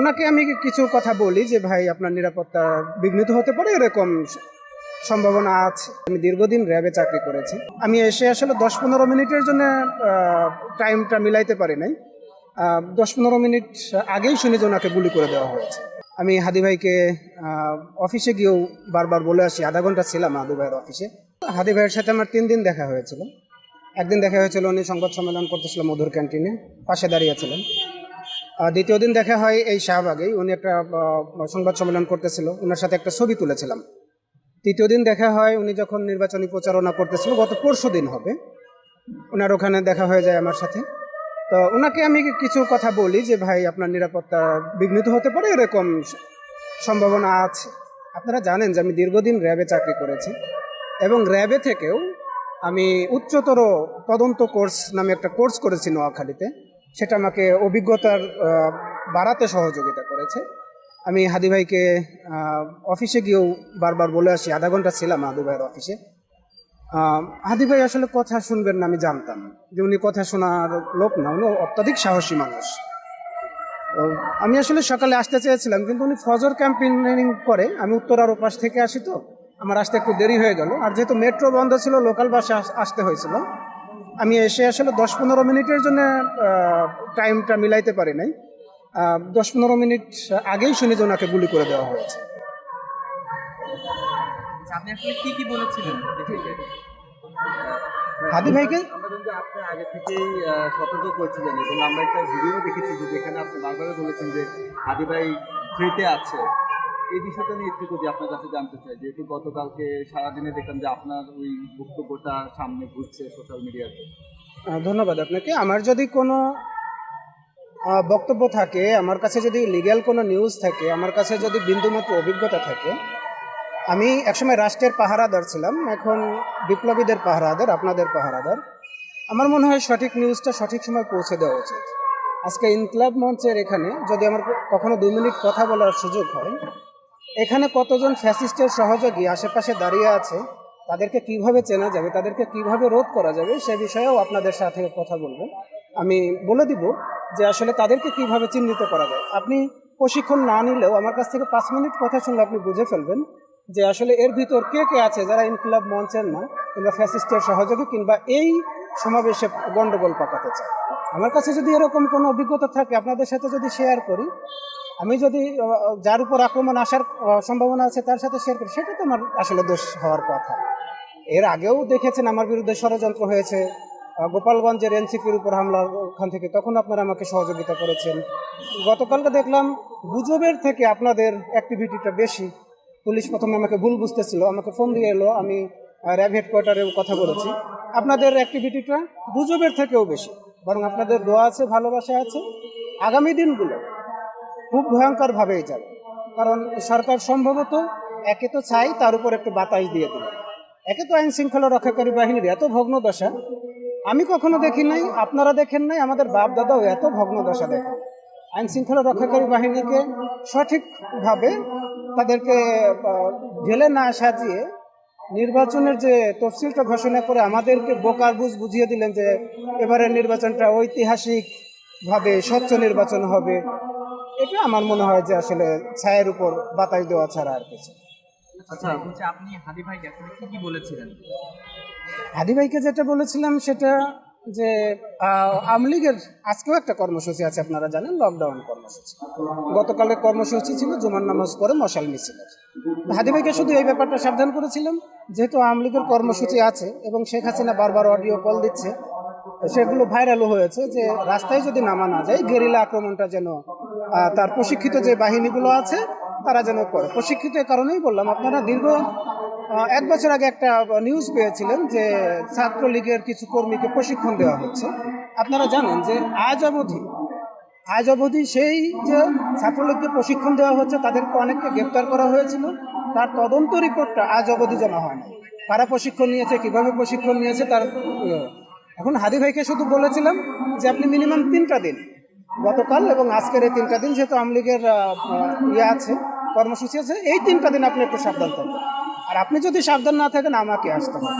ওনাকে আমি কিছু কথা বলি যে ভাই আপনার নিরাপত্তা বিঘ্নিত হতে পারে, এরকম সম্ভাবনা আছে। আমি দীর্ঘদিন র্যাবে চাকরি করেছি। আমি এসে আসলে 10-15 মিনিটের জন্য টাইমটা মিলাইতে পারি নাই। 10-15 মিনিট আগেই শুনে যে ওনাকে গুলি করে দেওয়া হয়েছে। আমি হাদি ভাইকে অফিসে গিয়েও বারবার বলে আসি, আধা ঘন্টা ছিলাম হাদি ভাইয়ের অফিসে। হাদি ভাইয়ের সাথে আমার 3 দিন দেখা হয়েছিল। একদিন দেখা হয়েছিল উনি সংবাদ সম্মেলন করতেছিল মধুর ক্যান্টিনে, পাশে দাঁড়িয়েছিলেন। দ্বিতীয় দিন দেখা হয় এই শাহবাগেই, উনি একটা সংবাদ সম্মেলন করতেছিল, ওনার সাথে একটা ছবি তুলেছিলাম। তৃতীয় দিন দেখা হয় উনি যখন নির্বাচনী প্রচারণা করতেছিল, গত পরশু দিন হবে, ওনার ওখানে দেখা হয়ে যায় আমার সাথে। তো ওনাকে আমি কিছু কথা বলি যে ভাই আপনার নিরাপত্তা বিঘ্নিত হতে পারে, এরকম সম্ভাবনা আছে। আপনারা জানেন যে আমি দীর্ঘদিন র্যাবে চাকরি করেছি এবং র্যাবে থেকেও আমি উচ্চতর তদন্ত কোর্স নামে একটা কোর্স করেছি নোয়াখালীতে। সেটা আমাকে অভিজ্ঞতার বাড়াতে সহযোগিতা করেছে। আমি হাদি ভাইকে অফিসে গিয়েও বারবার বলে আসি, আধা ঘন্টা ছিলাম হাদি ভাইয়ের অফিসে। হাদি ভাই আসলে কথা শুনবেন না আমি জানতাম, যে উনি কথা শোনার লোক না, উনি অত্যাধিক সাহসী মানুষ। তো আমি আসলে সকালে আসতে চেয়েছিলাম, কিন্তু উনি ফজর ক্যাম্পেইনিং করে, আমি উত্তরার ওপাশ থেকে আসি, তো আমার আসতে একটু দেরি হয়ে গেল। আর যেহেতু মেট্রো বন্ধ ছিল, লোকাল বাসে আসতে হয়েছিল। আমি এসে আসলে 10-15 মিনিটের জন্য টাইমটা মিলাইতে পারি নাই। 10-15 মিনিট আগেই শুনে যে ওনাকে গুলি করে দেওয়া হয়েছে। আপনি আসলে কি বলেছিলেন হাদি ভাইকে? আমরা কিন্তু আপনি আগে থেকেই সতর্ক করেছিলেন এবং আমরা একটা ভিডিও দেখেছি যেখানে আপনি বারবার বলেছেন যে হাদি ভাই ফ্রিতে আছে। এই বিষয়টা নিয়ে একটু যদি আপনার কাছে জানতে চাই, যেহেতু গতকালকে সারাদিনে দেখলাম যে আপনার ওই বক্তব্যটা সামনে ঘুরছে সোশ্যাল মিডিয়াতে। ধন্যবাদ আপনাকে। আমার যদি কোনো বক্তব্য থাকে, আমার কাছে যদি লিগ্যাল কোনো নিউজ থাকে, আমার কাছে যদি বিন্দুমাত্র অভিজ্ঞতা থাকে, আমি একসময় রাষ্ট্রের পাহারাদার ছিলাম, এখন বিপ্লবীদের পাহারাদার, আপনাদের পাহারাদার। আমার মনে হয় সঠিক নিউজটা সঠিক সময় পৌঁছে দেওয়া উচিত। আজকে ইনকলাব মঞ্চের এখানে যদি আমার কখনো 2 মিনিট কথা বলার সুযোগ হয়, এখানে কতজন ফ্যাসিস্টের সহযোগী আশেপাশে দাঁড়িয়ে আছে, তাদেরকে কিভাবে চেনা যাবে, তাদেরকে কিভাবে রোধ করা যাবে, সে বিষয়েও আপনাদের সাথে কথা বলবো। আমি বলে দিব যে আসলে তাদেরকে কিভাবে চিহ্নিত করা যায়। আপনি প্রশিক্ষণ না নিলেও আমার কাছ থেকে 5 মিনিট কথা শুনলে আপনি বুঝে ফেলবেন যে আসলে এর ভিতর কে কে আছে যারা ইনকলাব মঞ্চের না, কিংবা ফ্যাসিস্টের সহযোগী, কিংবা এই সমাবেশে গণ্ডগোল পাকাতে চায়। আমার কাছে যদি এরকম কোনো অভিজ্ঞতা থাকে, আপনাদের সাথে যদি শেয়ার করি, আমি যদি যার উপর আক্রমণ আসার সম্ভাবনা আছে তার সাথে শেয়ার করি, সেটা তো আমার আসলে দোষ হওয়ার কথা। এর আগেও দেখেছেন আমার বিরুদ্ধে ষড়যন্ত্র হয়েছে, গোপালগঞ্জের এনসিপির উপর হামলা, ওখান থেকে তখন আপনারা আমাকে সহযোগিতা করেছেন। গতকালকে দেখলাম গুজবের থেকে আপনাদের অ্যাক্টিভিটিটা বেশি। পুলিশ প্রথমে আমাকে ভুল বুঝতেছিল, আমাকে ফোন দিয়ে এলো, আমি র্যাব হেডকোয়ার্টারেও কথা বলেছি। আপনাদের অ্যাক্টিভিটিটা গুজবের থেকেও বেশি, বরং আপনাদের দোয়া আছে, ভালোবাসা আছে। আগামী দিনগুলো খুব ভয়ঙ্করভাবেই যাবে, কারণ সরকার সম্ভবত একে তো চাই, তার উপর একটু বাতাস দিয়ে দিল। একে তো আইন শৃঙ্খলা রক্ষাকারী বাহিনীর এত ভগ্ন দশা আমি কখনো দেখি নাই, আপনারা দেখেন নাই, আমাদের বাপ দাদাও এত ভগ্ন দশা দেখেন। আইন শৃঙ্খলা রক্ষাকারী বাহিনীকে সঠিকভাবে তাদেরকে ঢেলে না সাজিয়ে নির্বাচনের যে তফসিলটা ঘোষণা করে আমাদেরকে বোকার বুঝ বুঝিয়ে দিলেন যে এবারের নির্বাচনটা ঐতিহাসিকভাবে স্বচ্ছ নির্বাচন হবে। এটা আমার মনে হয় যে আসলে ছায়ের উপর বাতাস দেওয়া ছাড়া আর কিছু। আচ্ছা, বলছি আপনি হাদি ভাইকে আসলে কি বলেছিলেন? হাদি ভাইকে যেটা বলেছিলাম সেটা যে আওয়ামী লীগের আজকেও একটা কর্মসূচি আছে, আপনারা জানেন, লকডাউন কর্মসূচি। গতকালের কর্মসূচি ছিল জুমার নামাজ পরে মশাল মিছিলের। হাদি ভাইকে শুধু এই ব্যাপারটা সাবধান করেছিলাম, যেহেতু আওয়ামী লীগের কর্মসূচি আছে এবং শেখ হাসিনা বারবার অডিও কল দিচ্ছে, সেগুলো ভাইরালও হয়েছে, যে রাস্তায় যদি নামা না যায়, গেরিলা আক্রমণটা যেন তার প্রশিক্ষিত যে বাহিনীগুলো আছে তারা যেন করে। প্রশিক্ষিত কারণেই বললাম, আপনারা দীর্ঘ 1 বছর আগে একটা নিউজ পেয়েছিলেন যে ছাত্রলীগের কিছু কর্মীকে প্রশিক্ষণ দেওয়া হচ্ছে। আপনারা জানেন যে আজ অবধি সেই যে ছাত্রলীগকে প্রশিক্ষণ দেওয়া হচ্ছে, তাদেরকে অনেককে গ্রেপ্তার করা হয়েছিল, তার তদন্ত রিপোর্টটা আজ অবধি জমা হয় না। কারা প্রশিক্ষণ নিয়েছে, কীভাবে প্রশিক্ষণ নিয়েছে, তার এখন হাদি ভাইকে শুধু বলেছিলাম যে আপনি মিনিমাম 3টা দিন, গতকাল এবং আজকের এই 3টা দিন, যেহেতু আওয়ামী লীগের আছে, কর্মসূচি আছে, এই 3টা দিন আপনি একটু সাবধান থাকবেন। আর আপনি যদি সাবধান না থাকেন আমাকে আসতে হবে।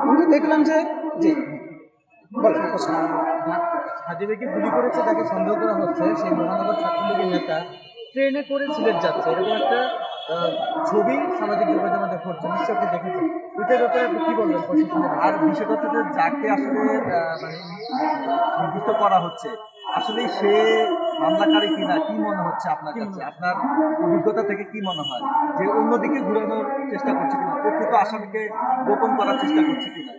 কিন্তু দেখলাম যে জি বলেন। হাজিবেকে গুলি করেছে তাকে সন্দেহ করা হচ্ছে সেই মহানগর ছাত্রলীগের নেতা ট্রেনে করে সিলেট যাচ্ছে, এরকম একটা ছবি সামাজিক যোগাযোগ মাধ্যমে ঘটছে, নিশ্চয়ই আপনি দেখেছেন। ওইটার ব্যাপারে আপনি কি বলবেন প্রশাসনের? আর বিষয়টা হচ্ছে যে যাকে আসলে মানে নির্দিষ্ট করা হচ্ছে আসলে সে মামলাকারী কিনা কি মনে হচ্ছে আপনার কাছে? আপনার অভিজ্ঞতা থেকে কি মনে হয় যে অন্যদিকে ঘুরানোর চেষ্টা করছে কিনা, প্রকৃত আসামিকে গোপন করার চেষ্টা করছে কিনা?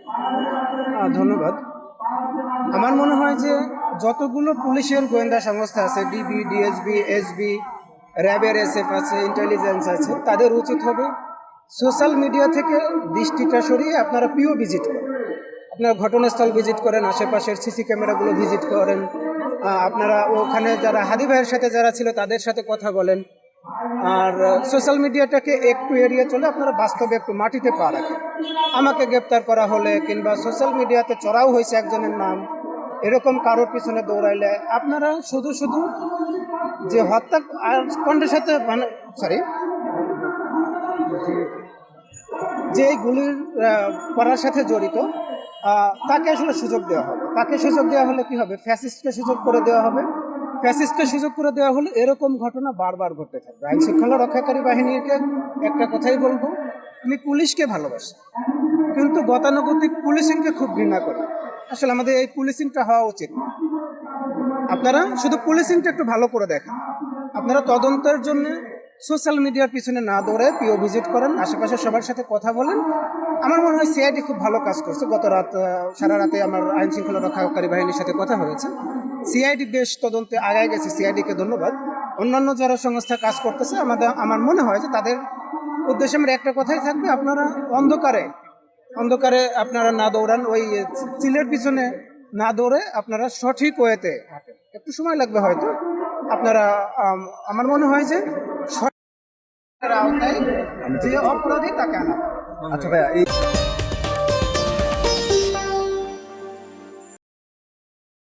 ধন্যবাদ। আমার মনে হয় যে যতগুলো পুলিশের গোয়েন্দা সংস্থা আছে, ডিবি, ডিএসবি, এসবি, র্যাবের এসএফ আছে, ইন্টেলিজেন্স আছে, তাদের উচিত হবে সোশ্যাল মিডিয়া থেকে দৃষ্টিটা সরিয়ে আপনারা পিও ভিজিট করেন, আপনারা ঘটনাস্থল ভিজিট করেন, আশেপাশের সিসি ক্যামেরাগুলো ভিজিট করেন, আপনারা ওখানে যারা হাদি ভাইয়ের সাথে যারা ছিল তাদের সাথে কথা বলেন। আর সোশ্যাল মিডিয়াটাকে একটু এড়িয়ে চলে আপনারা বাস্তবে একটু মাটিতে পা রাখেন। আমাকে গ্রেপ্তার করা হলে কিংবা সোশ্যাল মিডিয়াতে চড়াও হয়েছে একজনের নাম, এরকম কারোর পিছনে দৌড়াইলে আপনারা শুধু শুধু যে হত্যাকাণ্ডের সাথে মানে যে গুলির করার সাথে জড়িত তাকে আসলে সুযোগ দেওয়া হবে। তাকে সুযোগ দেওয়া হলে কি হবে? ফ্যাসিস্টকে সুযোগ করে দেওয়া হবে। ফ্যাসিস্টকে সুযোগ করে দেওয়া হলে এরকম ঘটনা বারবার ঘটতে থাকবে। আইন শৃঙ্খলা রক্ষাকারী বাহিনীকে একটা কথাই বলবো, আমি পুলিশকে ভালোবাসি কিন্তু গতানুগতিক পুলিশিংকে খুব ঘৃণা করি। আসলে আমাদের এই পুলিশিংটা হওয়া উচিত না। আপনারা শুধু পুলিশিংটা একটু ভালো করে দেখেন। আপনারা তদন্তের জন্য সোশ্যাল মিডিয়ার পিছনে না দৌড়ে পিও ভিজিট করেন, আশেপাশে সবার সাথে কথা বলেন। আমার মনে হয় সিআইডি খুব ভালো কাজ করছে। গত সারা রাতে আমার আইন শৃঙ্খলা রক্ষাকারী বাহিনীর সাথে কথা হয়েছে। সিআইডি বেশ তদন্তে আগায় গেছে, সিআইডিকে ধন্যবাদ। অন্যান্য যারা সংস্থা কাজ করতেছে আমার মনে হয় যে তাদের উদ্দেশ্যে আমার একটা কথাই থাকবে, আপনারা অন্ধকারে আপনারা না দৌড়ান, ওই চিলের পিছনে না দৌড়ে আপনারা সঠিক ওয়েতে হাঁটেন। একটু সময় লাগবে হয়তো। আপনারা আমার মনে হয় যে সঠিক আওতায় যে অপরাধী তাকে আনা। আচ্ছা ভাইয়া, এই